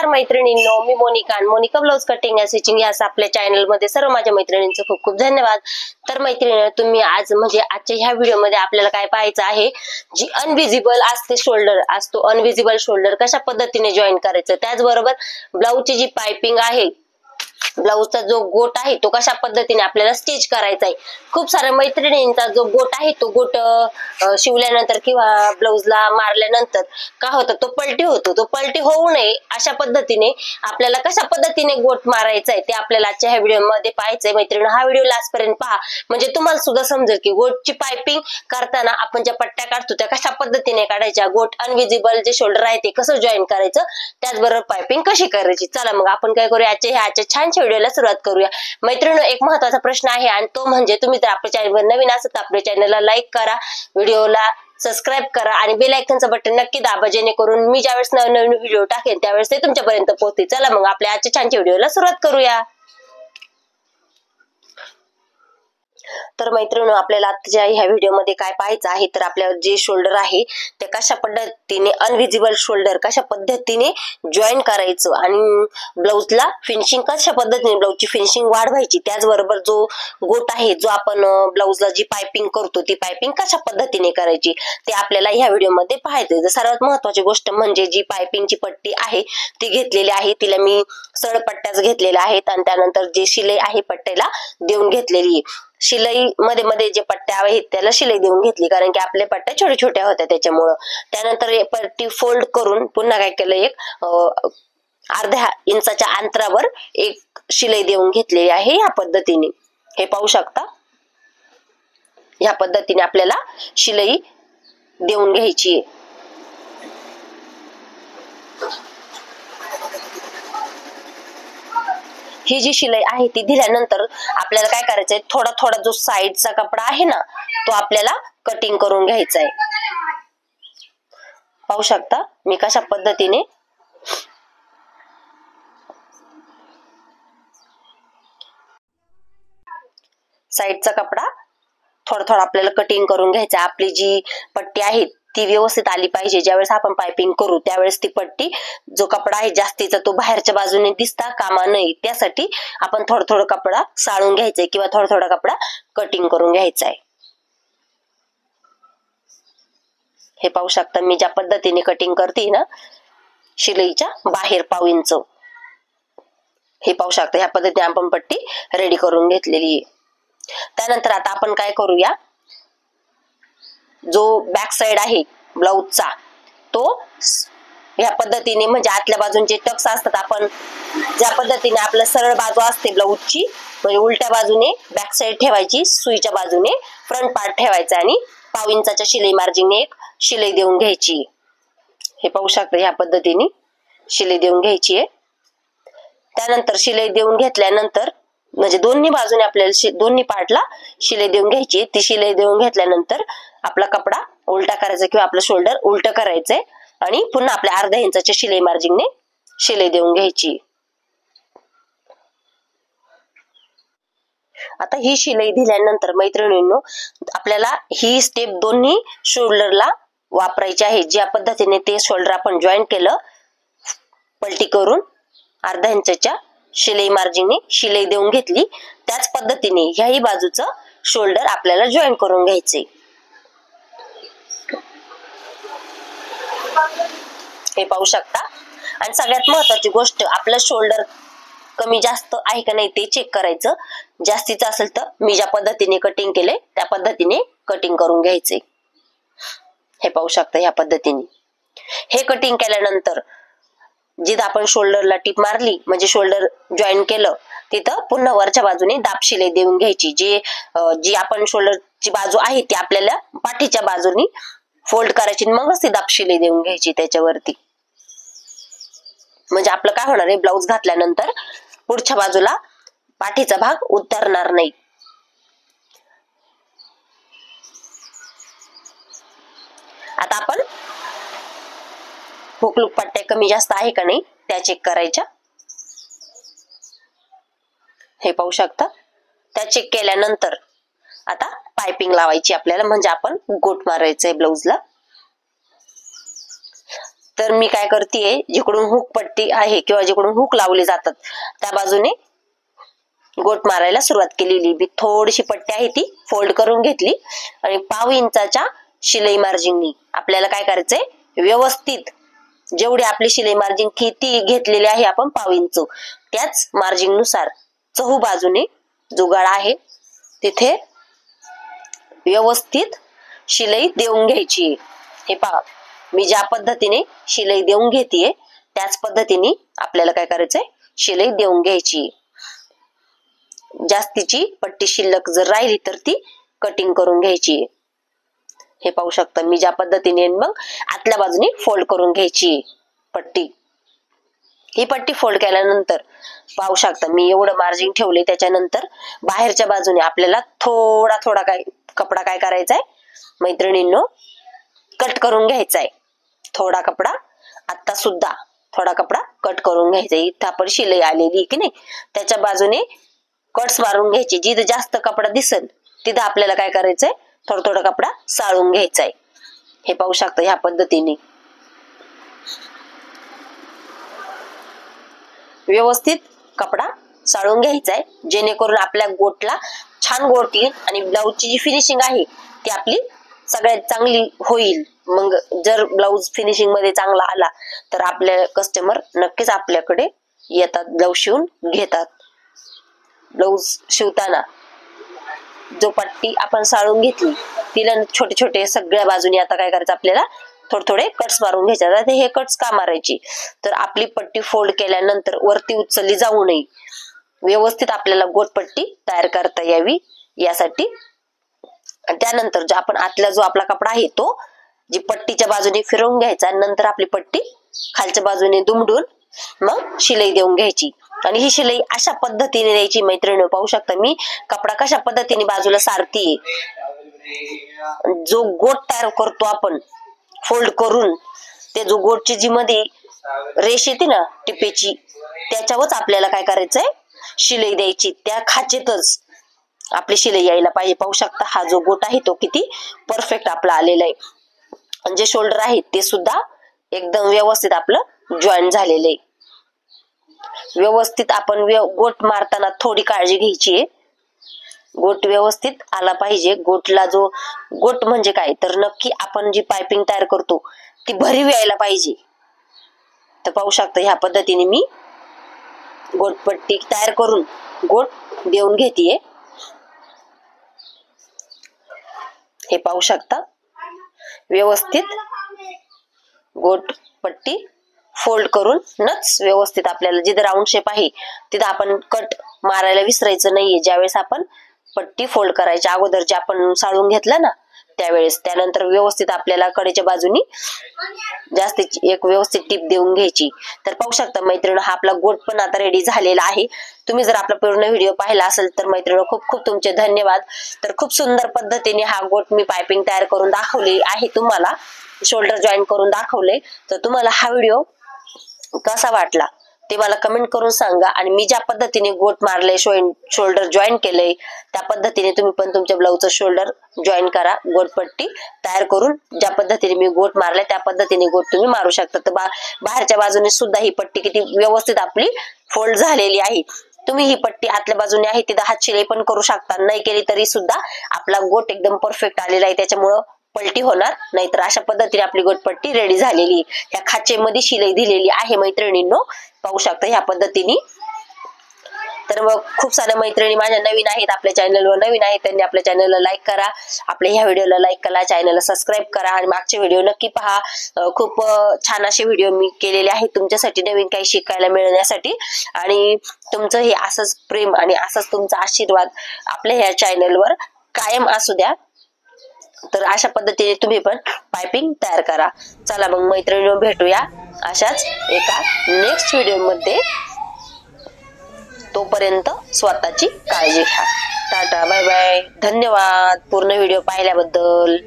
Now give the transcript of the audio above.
नमस्कार मैत्रिणींनो, मी मोनिका आणि Monika blouse cutting and stitching या आपल्या चॅनल मध्ये सर्व माझ्या मैत्रिणींचं खूप खूप धन्यवाद। तर मैत्रिणींनो, तुम्ही आज आजच्या ह्या व्हिडिओ मध्ये आपल्याला काय पाहायचं आहे, जी अनविजिबल असते शोल्डर असतो, अनविजिबल शोल्डर कशा पद्धतीने जॉईन करायचं, त्याचबरोबर ब्लाउजची जी पाइपिंग आहे, ब्लाउजचा जो गोट आहे तो कशा पद्धतीने आपल्याला स्टिच करायचा आहे। खूप साऱ्या मैत्रिणींचा जो गोट आहे तो गोट शिवल्यानंतर किंवा ब्लाउजला मारल्यानंतर काय होतं, तो पलटी होतो। तो पलटी होऊ नये अशा पद्धतीने आपल्याला कशा पद्धतीने गोट मारायचा आहे ते आपल्याला आजच्या ह्या व्हिडिओ मध्ये पाहायचंय। मैत्रिणी, हा व्हिडिओ लास्ट पर्यंत पहा, म्हणजे तुम्हाला सुद्धा समजेल की गोटची पाइपिंग करताना आपण ज्या पट्ट्या काढतो त्या कशा पद्धतीने काढायच्या, गोट अनविजिबल जे शोल्डर आहे ते कसं जॉईन करायचं, त्याचबरोबर पाइपिंग कशी करायची। चला मग आपण काय करूया, आजच्या छानशा व्हिडिओला सुरुवात करूया। मैत्रिणींनो, एक महत्त्वाचा प्रश्न आहे आणि तो म्हणजे तुम्ही जर आपल्या चॅनलवर नवीन असाल तर आपल्या चॅनलला लाईक करा, व्हिडिओला सबस्क्राइब करा आणि बेल आयकॉनचं बटन नक्की दाबा, जेणेकरून मी ज्यावेळेस नवीन व्हिडिओ टाकेन त्यावेळेस ते तुमच्यापर्यंत पोहोचतील। चला मग आपल्या आजच्या छानशा व्हिडिओला सुरुवात करूया। तर मैत्रिणींनो, आपल्याला आजच्या ह्या व्हिडिओमध्ये काय पाहायचं आहे, तर आपल्याला जे शोल्डर आहे ते कशा पद्धतीने अनविजिबल शोल्डर कशा पद्धतीने जॉईन करायचं आणि ब्लाउजला फिनिशिंग कशा पद्धतीने ब्लाउजची फिनिशिंग वाढवायची, त्याचबरोबर जो गोट आहे जो आपण ब्लाउजला जी पाइपिंग करतो ती पाइपिंग कशा पद्धतीने करायची ते आपल्याला ह्या व्हिडिओमध्ये पाहायचंय। तर सर्वात महत्त्वाची गोष्ट म्हणजे जी पाइपिंगची पट्टी आहे ती घेतलेली आहे, तिला मी सरळ पट्ट्याच घेतलेल्या आहेत आणि त्यानंतर जे शिलाई आहे पट्ट्याला देऊन घेतलेली आहे। शिलाई मध्ये मध्ये जे पट्ट्या आहेत त्याला शिलाई देऊन घेतली, कारण की आपल्या पट्ट्या छोट्या छोट्या होत्या त्याच्यामुळं। त्यानंतर पट्टी फोल्ड करून पुन्हा काय केलं, एक अर्ध्या इंचाच्या अंतरावर एक शिलाई देऊन घेतलेली आहे या पद्धतीने। हे पाहू शकता, या पद्धतीने आपल्याला शिलाई देऊन घ्यायची आहे। ही जी शिलाई आहे ती दिल्यानंतर आपल्याला काय करायचंय, थोडा थोडा जो साइडचा कपडा आहे ना तो आपल्याला कटिंग करून घ्यायचा आहे। पाहू शकता मी कशा पद्धतीने साइडचा कपडा थोडा थोडा आपल्याला कटिंग करून घ्यायचा। आपली जी पट्टी आहे ती व्यवस्थित आली पाहिजे, ज्यावेळेस आपण पाइपिंग करू त्यावेळेस ती पट्टी जो कपडा आहे जास्तीचा तो बाहेरच्या बाजूने दिसता कामा नये, त्यासाठी आपण थोडा थोडा कपडा साळून घ्यायचाय किंवा थोडा थोडा कपडा कटिंग करून घ्यायचा आहे। हे पाहू शकता मी ज्या पद्धतीने कटिंग करते ना शिलाईच्या बाहेर पाव इंच, हे पाहू शकता ह्या पद्धतीने आपण पट्टी रेडी करून घेतलेली आहे। त्यानंतर आता आपण काय करूया, जो बॅक साइड आहे ब्लाउजचा तो या पद्धतीने म्हणजे आतल्या बाजूचे टक्स असतात, आपण ज्या पद्धतीने आपलं सरळ बाजू असते ब्लाउजची म्हणजे उलट्या बाजूने बॅक साइड ठेवायची, सुईच्या बाजूने फ्रंट पार्ट ठेवायचा आणि पाव इंचाच्या शिलाई मार्जिनने एक शिलाई देऊन घ्यायची। हे पाहू शकता ह्या पद्धतीने शिलाई देऊन घ्यायची आहे। त्यानंतर शिलाई देऊन घेतल्यानंतर म्हणजे दोन्ही बाजूने आपल्याला दोन्ही पार्टला शिलाई देऊन घ्यायची। ती शिलाई देऊन घेतल्यानंतर आपला कपडा उलटा करायचा किंवा आपलं शोल्डर उलट करायचंय आणि पुन्हा आपल्या अर्ध्या इंचाच्या शिलाई मार्जिनने शिलाई देऊन घ्यायची। आता ही शिलाई दिल्यानंतर मैत्रिणींनो, आपल्याला ही स्टेप दोन्ही शोल्डरला वापरायची आहे। ज्या पद्धतीने ते शोल्डर आपण जॉईन केलं पलटी करून अर्ध्या इंचाच्या शिलाई मार्जिनने शिलाई देऊन घेतली, त्याच पद्धतीने ह्याही बाजूचं शोल्डर आपल्याला जॉईन करून घ्यायचे। हे पाहू शकता। आणि सगळ्यात महत्त्वाची गोष्ट, आपलं शोल्डर कमी जास्त आहे का नाही ते चेक करायचं। जास्तीचं असेल तर मी ज्या पद्धतीने कटिंग केले त्या पद्धतीने कटिंग करून घ्यायचे। हे पाहू शकता ह्या पद्धतीने हे कटिंग केल्यानंतर जिथं आपण शोल्डरला टिप मारली म्हणजे शोल्डर जॉईन केलं तिथं पुन्हा वरच्या बाजूने दाब शिलाई देऊन घ्यायची। जी आपण शोल्डरची बाजू आहे ती आपल्याला पाठीच्या बाजूने फोल्ड करायची, मगच ती दाब शिलाई देऊन घ्यायची त्याच्यावरती। म्हणजे आपलं काय होणार आहे, ब्लाउज घातल्यानंतर पुढच्या बाजूला पाठीचा भाग उतरणार नाही। आता आपण हुक लूप पट्ट्या कमी जास्त आहे का नाही त्या चेक करायच्या। हे पाहू शकता, त्या चेक केल्यानंतर आता पाइपिंग लावायची आपल्याला, म्हणजे आपण गोट मारायचंय ब्लाउजला। तर मी काय करतेय, जिकडून हुक पट्टी आहे किंवा जिकडून हुक लावले जातात त्या बाजूने गोट मारायला सुरुवात केलेली. मी थोडीशी पट्टी आहे ती फोल्ड करून घेतली आणि 1/2 इंचाच्या शिलाई मार्जिननी आपल्याला काय करायचंय, व्यवस्थित जेवढी आपली शिलाई मार्जिन किती घेतलेली आहे आपण 1/2 इंच, त्याच मार्जिन नुसार चहू बाजूने जो गळा आहे तिथे व्यवस्थित शिलाई देऊन घ्यायची. हे पहा, मी ज्या पद्धतीने शिलाई देऊन घेतेय त्याच पद्धतीने आपल्याला काय करायचंय, शिलाई देऊन घ्यायची. जास्तीची पट्टी शिल्लक जर राहिली तर ती कटिंग करून घ्यायची. हे पाहू शकता मी ज्या पद्धतीने मग आतल्या बाजूने फोल्ड करून घ्यायची पट्टी. ही पट्टी फोल्ड केल्यानंतर पाहू शकता मी एवढं मार्जिन ठेवले. त्याच्यानंतर बाहेरच्या बाजूने आपल्याला थोडा थोडा कपडा काय करायचा आहे मैत्रिणींनो, कट करून घ्यायचा आहे. थोडा कपडा आता सुद्धा थोडा कपडा कट करून घ्यायचा. इथं आपण शिलाई आलेली की नाही त्याच्या बाजूने कट्स मारून घ्यायची. जिथं जास्त कपडा दिसेल तिथं आपल्याला काय करायचंय, थोडा थोडा कपडा साळून घ्यायचाय. हे पाहू शकता ह्या पद्धतीने व्यवस्थित कपडा साळून घ्यायचाय, जेणेकरून आपल्या गोटला छान गोट येईल आणि ब्लाऊजची जी फिनिशिंग आहे ती आपली सगळ्यात चांगली होईल. मग जर ब्लाऊज फिनिशिंग मध्ये चांगला आला तर आपल्या कस्टमर नक्कीच आपल्याकडे येतात, ब्लाऊज शिवून घेतात. ब्लाऊज शिवताना जो पट्टी आपण साळून घेतली तिला छोटे छोटे सगळ्या बाजूने आता काय करायचं, आपल्याला थोडे थोडे कट्स मारून घ्यायचे. आता हे कट्स का मारायची, तर आपली पट्टी फोल्ड केल्यानंतर वरती उचलली जाऊ नये, व्यवस्थित आपल्याला गोटपट्टी तयार करता यावी यासाठी. त्यानंतर जो आपण आतला जो आपला कपडा आहे तो जी पट्टीच्या बाजूने फिरवून घ्यायचा, नंतर आपली पट्टी खालच्या बाजूने दुमडून मग शिलाई देऊन घ्यायची. आणि ही शिलाई अशा पद्धतीने द्यायची मैत्रिणी. पाहू शकता मी कपडा कशा पद्धतीने बाजूला सारतीये. जो गोट तयार करतो आपण फोल्ड करून, ते जो गोटची जी मध्ये रेष येते ना टिपेची, त्याच्यावरच आपल्याला काय करायचंय, शिलाई द्यायची. त्या खाचेतच आपली शिलाई यायला पाहिजे. पाहू शकता हा जो गोट आहे तो किती परफेक्ट आपला आलेला आहे. आणि जे शोल्डर आहे ते सुद्धा एकदम व्यवस्थित आपलं जॉईन झालेलं आहे. व्यवस्थित आपण गोट मारताना थोडी काळजी घ्यायची आहे. गोट व्यवस्थित आला पाहिजे. गोटला जो गोट म्हणजे काय, तर नक्की आपण जी पायपिंग तयार करतो ती भरीव यायला पाहिजे. तर पाहू शकता ह्या पद्धतीने मी गोटपट्टी तयार करून गोट देऊन घेतेय. हे पाहू शकता व्यवस्थित गोटपट्टी फोल्ड करूनच व्यवस्थित आपल्याला जिथे राऊंड शेप आहे तिथे आपण कट मारायला विसरायचं नाहीये. ज्यावेळेस आपण पट्टी फोल्ड करायच्या अगोदर जे आपण साळून घेतलं ना त्यावेळेस, त्यानंतर व्यवस्थित आपल्याला कडेच्या बाजूनी जास्तीची एक व्यवस्थित टीप देऊन घ्यायची. तर पाहू शकता मैत्रिणी हा आपला गोट पण आता रेडी झालेला आहे. तुम्ही जर आपला पूर्ण व्हिडिओ पाहिला असेल तर मैत्रिणी खूप खूप तुमचे धन्यवाद. तर खूप सुंदर पद्धतीने हा गोट मी पायपिंग तयार करून दाखवली आहे, तुम्हाला शोल्डर जॉईन करून दाखवले. तर तुम्हाला हा व्हिडिओ कसा वाटला ते मला कमेंट करून सांगा. आणि मी ज्या पद्धतीने गोट मारले, शोल्डर जॉईन केलंय त्या पद्धतीने तुम्ही पण तुमच्या ब्लाऊजचं शोल्डर जॉईन करा. गोटपट्टी तयार करून ज्या पद्धतीने मी गोट मारले त्या पद्धतीने गोट तुम्ही मारू शकता. तर बाहेरच्या बाजूने सुद्धा ही पट्टी किती व्यवस्थित आपली फोल्ड झालेली आहे. तुम्ही ही पट्टी आतल्या बाजूने आहे तिथं हात शिलाई पण करू शकता, नाही केली तरी सुद्धा आपला गोट एकदम परफेक्ट आलेला आहे, त्याच्यामुळं पलटी होणार नाही. तर अशा पद्धतीने आपली गोटपट्टी रेडी झालेली. ह्या खाचेमध्ये शिलाई दिलेली आहे मैत्रिणींनो, पाहू शकता ह्या पद्धतीने. तर मग खूप साऱ्या मैत्रिणी माझ्या नवीन आहेत, आपल्या चॅनलवर नवीन आहेत, त्यांनी आपल्या चॅनलला लाईक करा, आपल्या ह्या व्हिडिओला लाईक करा, चॅनलला सबस्क्राईब करा आणि मागचे व्हिडिओ नक्की पहा. खूप छान असे व्हिडिओ मी केलेले आहेत तुमच्यासाठी, नवीन काही शिकायला मिळण्यासाठी. आणि तुमचं हे असंच प्रेम आणि असंच तुमचा आशीर्वाद आपल्या ह्या चॅनलवर कायम असू द्या. तर अशा पद्धतीने तुम्ही पण पायपिंग तयार करा. चला मग मैत्रिणींनो भेटूया अशाच एका नेक्स्ट व्हिडिओ मध्ये. तोपर्यंत स्वतःची काळजी घ्या. Tata bye bye. धन्यवाद पूर्ण व्हिडिओ पाहिल्याबद्दल.